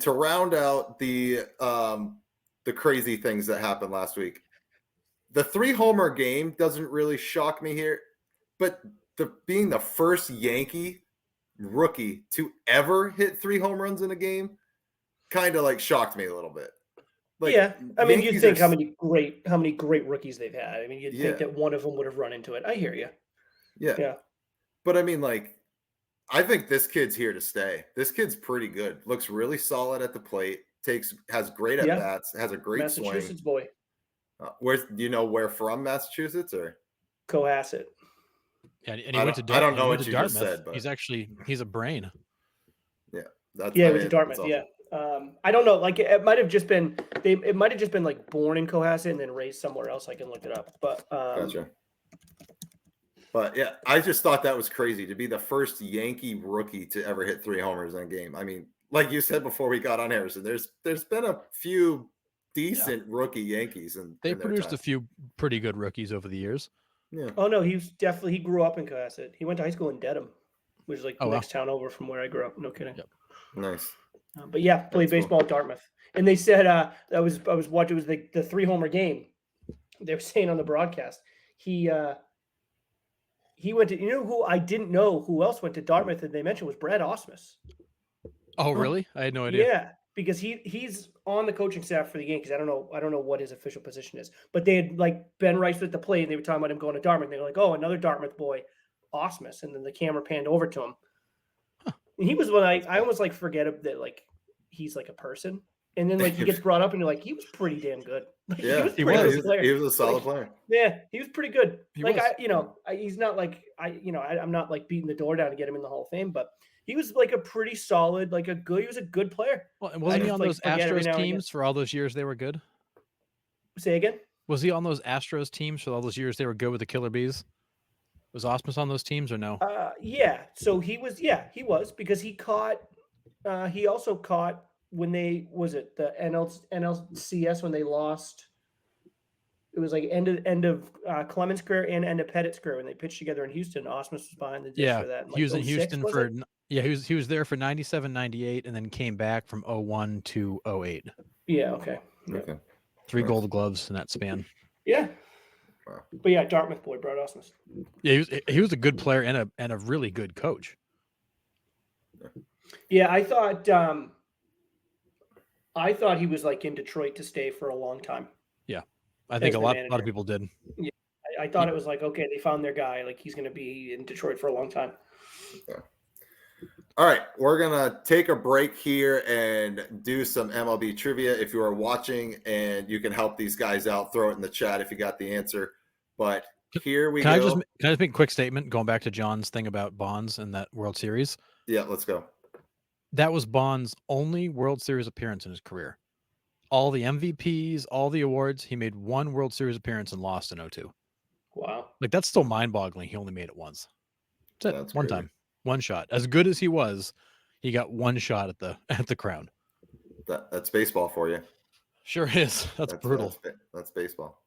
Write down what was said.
to round out the crazy things that happened last week, the 3-homer game doesn't really shock me here, but being the first Yankee rookie to ever hit 3 home runs in a game kind of like shocked me a little bit. Like Yeah, I mean, you'd Yankees are think how many great rookies they've had. I mean, you'd think yeah, that one of them would have run into it. I hear you. yeah. Yeah, But I mean, like, I think this kid's here to stay. This kid's pretty good. Looks really solid at the plate. Has great at yeah, bats. Has a great swing. Massachusetts boy, Where's do you know where from Massachusetts or Cohasset. Yeah, and I don't and he know went what to you just Dartmouth. said, but He's a brain. yeah, that's Yeah, I he went to mean, that's Dartmouth. awesome. Yeah, I don't know. Like it might have just been It might have just been like born in Cohasset and then raised somewhere else. I can look it up, but Gotcha. But yeah, I just thought that was crazy to be the first Yankee rookie to ever hit 3 homers in a game. I mean, like you said before we got on Harrison, there's been a few decent rookie Yankees They in their produced time. a few pretty good rookies over the years. Yeah. oh no, he grew up in Cohasset. He went to high school in Dedham, which is like Oh, the wow. next town over from where I grew up. No kidding. Yep. Nice. But yeah, played That's cool. baseball at Dartmouth, and they said I was watching. It was the 3-homer game. They were saying on the broadcast he went to, you know who I didn't know who else went to Dartmouth, and they mentioned was Brad Osmus. Oh, really? I had no idea. Yeah, because he's on the coaching staff for the Yankees. I don't know what his official position is, but they had like Ben Rice at the plate, and they were talking about him going to Dartmouth. They were like, "Oh, another Dartmouth boy, Osmus," and then the camera panned over to him. And he was when I almost like forget that like he's like a person, and then like he gets brought up, and you're like, he was pretty damn good. Like, Yeah, he was he was a solid player. Yeah, he was pretty good. He like was. he's not like I'm not like beating the door down to get him in the Hall of Fame, but he was like a pretty solid, like he was a good player. Well, and wasn't I he just, on like, those forget every now Astros and again. teams for all those years they were good? Say again? Was he on those Astros teams for all those years they were good with the Killer Bees? Was Osmus on those teams or no? Yeah. So he was because he also caught when the NLCS when they lost. It was like end of Clemens' career and end of Pettit's career when they pitched together in Houston. Osmus was behind the dish for that. He was in 06, Houston was for it? he was there for 97, 98, and then came back from 01 to 08. Yeah. Okay. Okay. 3 Gold Gloves in that span. Yeah. Wow. But yeah, Dartmouth boy, Brad Osmus. Yeah, he was a good player and a really good coach. Yeah, I thought he was like in Detroit to stay for a long time. Yeah, I think As a the lot manager. of people did. Yeah, I thought it was like, okay, they found their guy. Like he's going to be in Detroit for a long time. Yeah. All right, we're gonna take a break here and do some MLB trivia. If you are watching and you can help these guys out, throw it in the chat if you got the answer. But here we go. Can I just make a quick statement going back to John's thing about Bonds and that World Series? Yeah, let's go. That was Bonds' only World Series appearance in his career. All the MVPs, all the awards, he made one World Series appearance and lost in 02. Wow. Like that's still mind-boggling. He only made it once. That's it. That's One crazy. time. One shot. As good as he was, he got one shot at the crown. That's baseball for you. Sure is. That's brutal. That's baseball.